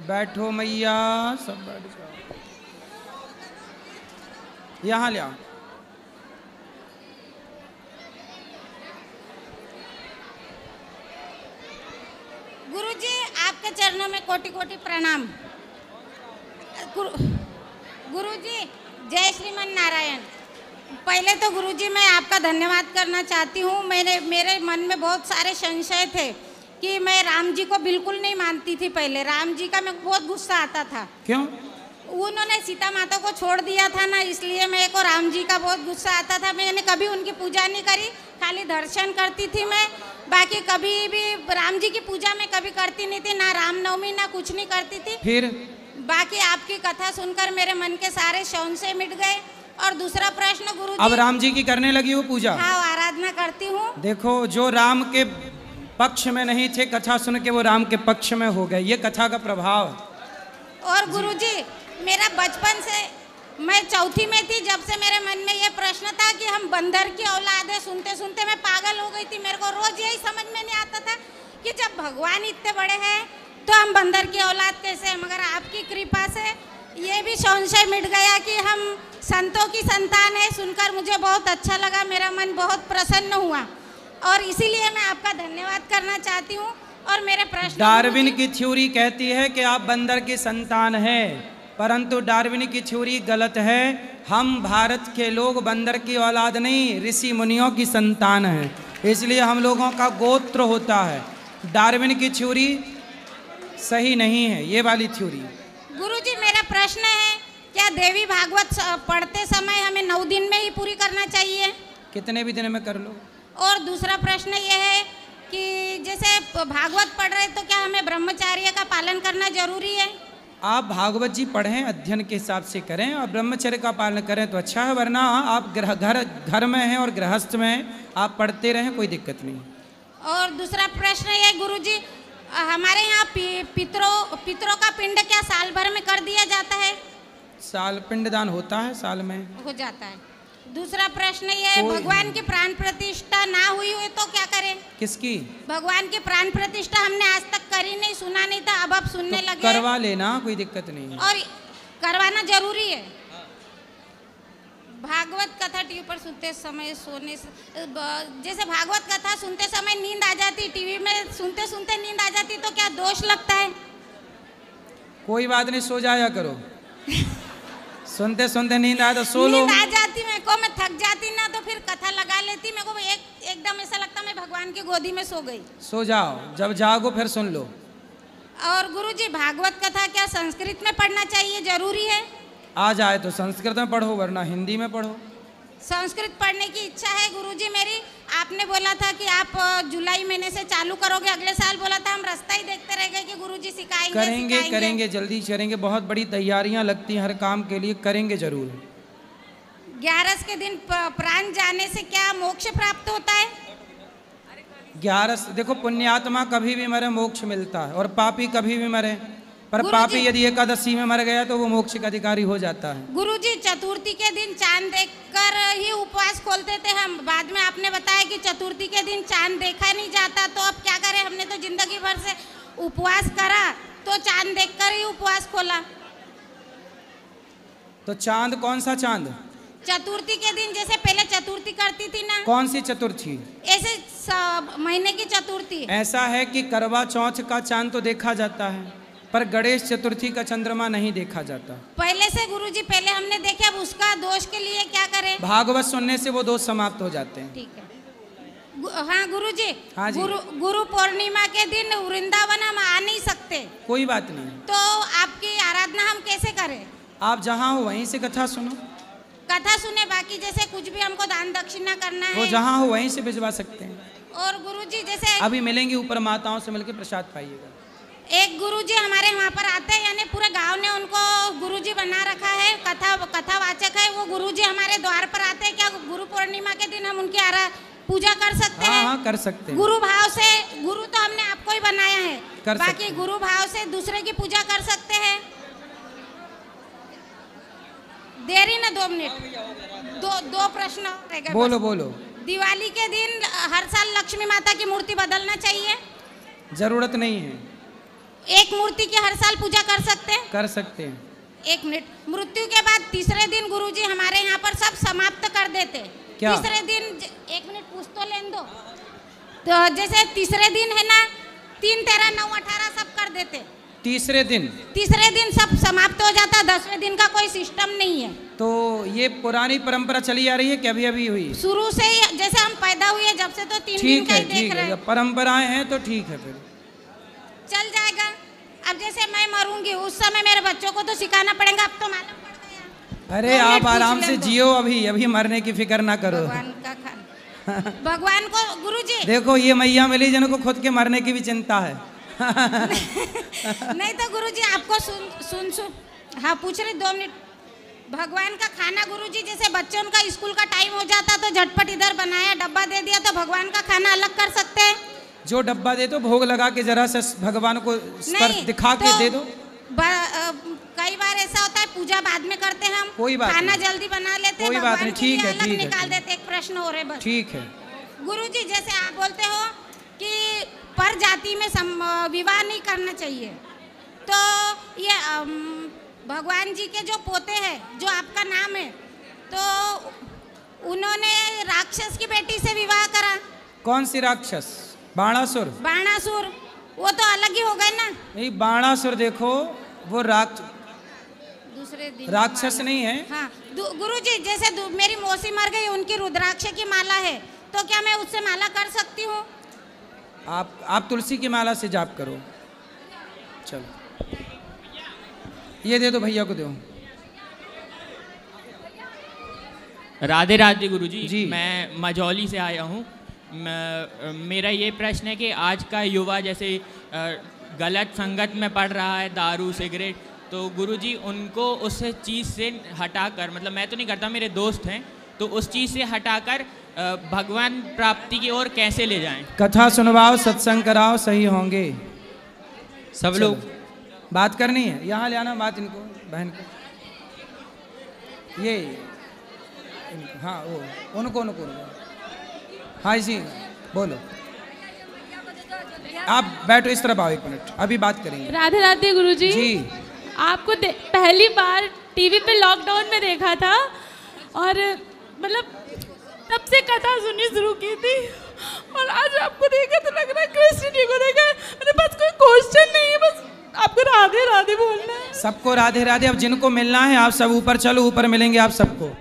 बैठो मैया, सब बैठ जाओ। यहाँ ले आओ। गुरुजी आपके चरणों में कोटि कोटि प्रणाम। गुरुजी जय श्रीमन नारायण। पहले तो गुरुजी मैं आपका धन्यवाद करना चाहती हूँ। मेरे मन में बहुत सारे संशय थे कि मैं राम जी को बिल्कुल नहीं मानती थी। पहले राम जी का मेरे को बहुत गुस्सा आता था। क्यों? उन्होंने सीता माता को छोड़ दिया था ना, इसलिए मेरे को राम जी का बहुत गुस्सा आता था। मैंने कभी उनकी पूजा नहीं करी, खाली दर्शन करती थी मैं। बाकी कभी भी राम जी की पूजा में कभी करती नहीं थी, ना रामनवमी ना कुछ नहीं करती थी। फिर बाकी आपकी कथा सुनकर मेरे मन के सारे संशय मिट गए। और दूसरा प्रश्न गुरुजी, अब राम जी की करने लगी वो पूजा? हाँ, आराधना करती हूँ। देखो, जो राम के पक्ष में नहीं थे, कथा सुन के वो राम के पक्ष में हो गए। ये कथा का प्रभाव। और गुरुजी मेरा बचपन से, मैं चौथी में थी जब से मेरे मन में ये प्रश्न था कि हम बंदर की औलाद है। सुनते सुनते मैं पागल हो गई थी। मेरे को रोज यही समझ में नहीं आता था कि जब भगवान इतने बड़े हैं तो हम बंदर की औलाद कैसे हैं। मगर आपकी कृपा से ये भी संशय मिट गया कि हम संतों की संतान है। सुनकर मुझे बहुत अच्छा लगा, मेरा मन बहुत प्रसन्न हुआ और इसीलिए मैं आपका धन्यवाद करना चाहती हूँ। और मेरे प्रश्न, डार्विन की थ्योरी कहती है कि आप बंदर की संतान हैं, परंतु डार्विन की थ्योरी गलत है। हम भारत के लोग बंदर की औलाद नहीं, ऋषि मुनियों की संतान हैं, इसलिए हम लोगों का गोत्र होता है। डार्विन की थ्योरी सही नहीं है, ये वाली थ्योरी। गुरुजी मेरा प्रश्न है, क्या देवी भागवत पढ़ते समय हमें 9 दिन में ही पूरी करना चाहिए? कितने भी दिन में कर लो। और दूसरा प्रश्न ये है कि जैसे भागवत पढ़ रहे तो क्या हमें ब्रह्मचर्य का पालन करना जरूरी है? आप भागवत जी पढ़ें, अध्ययन के हिसाब से करें और ब्रह्मचर्य का पालन करें तो अच्छा है, वरना आप घर में हैं और गृहस्थ में हैं, आप पढ़ते रहें, कोई दिक्कत नहीं। और दूसरा प्रश्न ये गुरुजी, हमारे यहाँ पितरों का पिंड क्या साल भर में कर दिया जाता है? साल पिंडदान होता है, साल में हो जाता है। दूसरा प्रश्न ये, भगवान की प्राण प्रतिष्ठा ना हुई हुई तो क्या करें? किसकी? भगवान की प्राण प्रतिष्ठा हमने आज तक करी नहीं, सुना नहीं था, अब सुनने तो लगे। करवा लेना, कोई दिक्कत नहीं है। और करवाना जरूरी है। भागवत कथा टीवी पर सुनते समय सोने से, जैसे भागवत कथा सुनते समय नींद आ जाती, टीवी में सुनते सुनते नींद आ जाती, तो क्या दोष लगता है? कोई बात नहीं, सो जाया करो। सुनते सुनते नींद आया तो सो लो। नींद आ जाती मेरे को, मैं थक जाती ना तो फिर कथा लगा लेती, मेरे को एकदम ऐसा लगता मैं भगवान की गोदी में सो गई। सो जाओ, जब जागो फिर सुन लो। और गुरुजी भागवत कथा क्या संस्कृत में पढ़ना चाहिए, जरूरी है? आ जाए तो संस्कृत में पढ़ो, वरना हिंदी में पढ़ो। संस्कृत पढ़ने की इच्छा है गुरुजी मेरी। आपने बोला था कि आप जुलाई महीने से चालू करोगे, अगले साल बोला था, हम रास्ता ही देखते रह गए कि गुरुजी सिखाएंगे। करेंगे, जल्दी करेंगे। बहुत बड़ी तैयारियां लगती हैं हर काम के लिए, करेंगे जरूर। 11 के दिन प्राण जाने से क्या मोक्ष प्राप्त होता है? 11 देखो, पुण्यात्मा कभी भी मरे मोक्ष मिलता है और पापी कभी भी मरे, पर पापी यदि एकादशी में मर गया तो वो मोक्ष का अधिकारी हो जाता है। गुरुजी चतुर्थी के दिन चांद देखकर ही उपवास खोलते थे हम, बाद में आपने बताया कि चतुर्थी के दिन चांद देखा नहीं जाता, तो अब क्या करें? हमने तो जिंदगी भर से उपवास करा तो चांद देखकर ही उपवास खोला। तो चांद कौन सा चांद? चतुर्थी के दिन, जैसे पहले चतुर्थी करती थी ना। कौन सी चतुर्थी? ऐसे महीने की चतुर्थी। ऐसा है कि करवा चौथ का चांद तो देखा जाता है, पर गणेश चतुर्थी का चंद्रमा नहीं देखा जाता। पहले से गुरुजी, पहले हमने देखे, अब उसका दोष के लिए क्या करें? भागवत सुनने से वो दोष समाप्त हो जाते हैं। ठीक है। हाँ गुरुजी, हाँ जी। गुरु पूर्णिमा के दिन वृंदावन हम आ नहीं सकते। कोई बात नहीं, तो आपकी आराधना हम कैसे करें? आप जहाँ हो वहीं से कथा सुनो। कथा सुने, बाकी जैसे कुछ भी हमको दान दक्षिणा करना है, वो जहाँ हो वहीं से भिजवा सकते हैं। और गुरुजी जैसे अभी मिलेंगे, ऊपर माताओं से मिलकर प्रसाद पाइएगा। एक गुरुजी हमारे वहाँ पर आते हैं, यानी पूरे गांव ने उनको गुरुजी बना रखा है, कथावाचक है वो गुरुजी हमारे द्वार पर आते हैं। क्या गुरु पूर्णिमा के दिन हम उनकी पूजा कर सकते हैं? हाँ, कर सकते हैं। गुरु भाव से, गुरु तो हमने आपको ही बनाया है, बाकी हैं। गुरु भाव से दूसरे की पूजा कर सकते हैं। देरी ना 2 मिनट, दो प्रश्न रह गए। बोलो। दिवाली के दिन हर साल लक्ष्मी माता की मूर्ति बदलना चाहिए? जरूरत नहीं है। एक मूर्ति की हर साल पूजा कर सकते हैं? कर सकते हैं। एक मिनट, मृत्यु के बाद तीसरे दिन गुरुजी हमारे यहाँ पर सब समाप्त कर देते। क्या? तीसरे दिन एक मिनट पूछ तो लेने दो। तो जैसे तीसरे दिन है ना, 3, 13, 9, 18 सब कर देते। तीसरे दिन सब समाप्त हो जाता, 10वें दिन का कोई सिस्टम नहीं है। तो ये पुरानी परंपरा चली आ रही है कि अभी अभी हुई? शुरू से ही, जैसे हम पैदा हुए जब से तो 3 दिन का ही देख रहे हैं। जब परंपराएं हैं तो ठीक है, फिर चल जाएगा। अब जैसे मैं मरूंगी उस समय मेरे बच्चों को तो सिखाना पड़ेगा, अब तो मालूम पड़ गया। अरे आप आराम से जियो, अभी अभी मरने की फिक्र ना करो। भगवान का खाना भगवान को गुरुजी देखो ये मैया मिली जिनको खुद के मरने की भी चिंता है। नहीं तो गुरुजी आपको सुन हाँ पूछ रहे 2 मिनट। भगवान का खाना गुरुजी, जैसे बच्चों का स्कूल का टाइम हो जाता तो झटपट इधर बनाया डब्बा दे दिया, तो भगवान का खाना अलग कर सकते हैं? जो डब्बा दे दो, भोग लगा के जरा से भगवान को स्पर्श दिखा के दे दो। कई बार ऐसा होता है पूजा बाद में करते हैं हम, कोई बात खाना जल्दी बना लेते हैं, कोई बात नहीं, ठीक है, अलग निकाल देते। एक प्रश्न हो रहे बस, ठीक है गुरुजी। जैसे आप बोलते हो कि पर जाति में विवाह नहीं करना चाहिए, तो ये भगवान जी के जो पोते हैं, जो आपका नाम है, तो उन्होंने राक्षस की बेटी से विवाह करा। कौन सी राक्षस? बाणासुर। बाणासुर वो तो अलग ही हो गए ना। नहीं, बाणासुर देखो वो दूसरे दिन राक्षस नहीं है। हाँ गुरुजी, जैसे मेरी मौसी मर गई, उनकी रुद्राक्ष की माला है, तो क्या मैं उससे माला कर सकती हूँ? आप तुलसी की माला से जाप करो। चलो ये दे दो, भैया को दो। राधे राधे गुरुजी जी। मैं मझौली से आया हूँ। मेरा ये प्रश्न है कि आज का युवा जैसे गलत संगत में पड़ रहा है, दारू सिगरेट, तो गुरुजी उनको उस चीज़ से हटाकर, मतलब मैं तो नहीं करता, मेरे दोस्त हैं, तो उस चीज़ से हटाकर भगवान प्राप्ति की ओर कैसे ले जाएं? कथा सुनवाओ, सत्संग कराओ, सही होंगे सब लोग। बात करनी है, यहाँ ले आना बात इनको, बहन को, ये इनको, हाँ वो उनको हाँ जी बोलो। आप बैठो, इस तरफ आओ, 1 मिनट अभी बात करेंगे। राधे राधे गुरुजी जी। आपको पहली बार टीवी पे लॉकडाउन में देखा था, और मतलब तब से कथा सुननी शुरू की थी, और आज आपको देखा तो लग रहा है कृष्ण जी को देखा। मेरे पास कोई क्वेश्चन नहीं है, बस आपको राधे राधे बोलना है। सबको राधे राधे। अब जिनको मिलना है आप सब ऊपर चलो, ऊपर मिलेंगे आप सबको।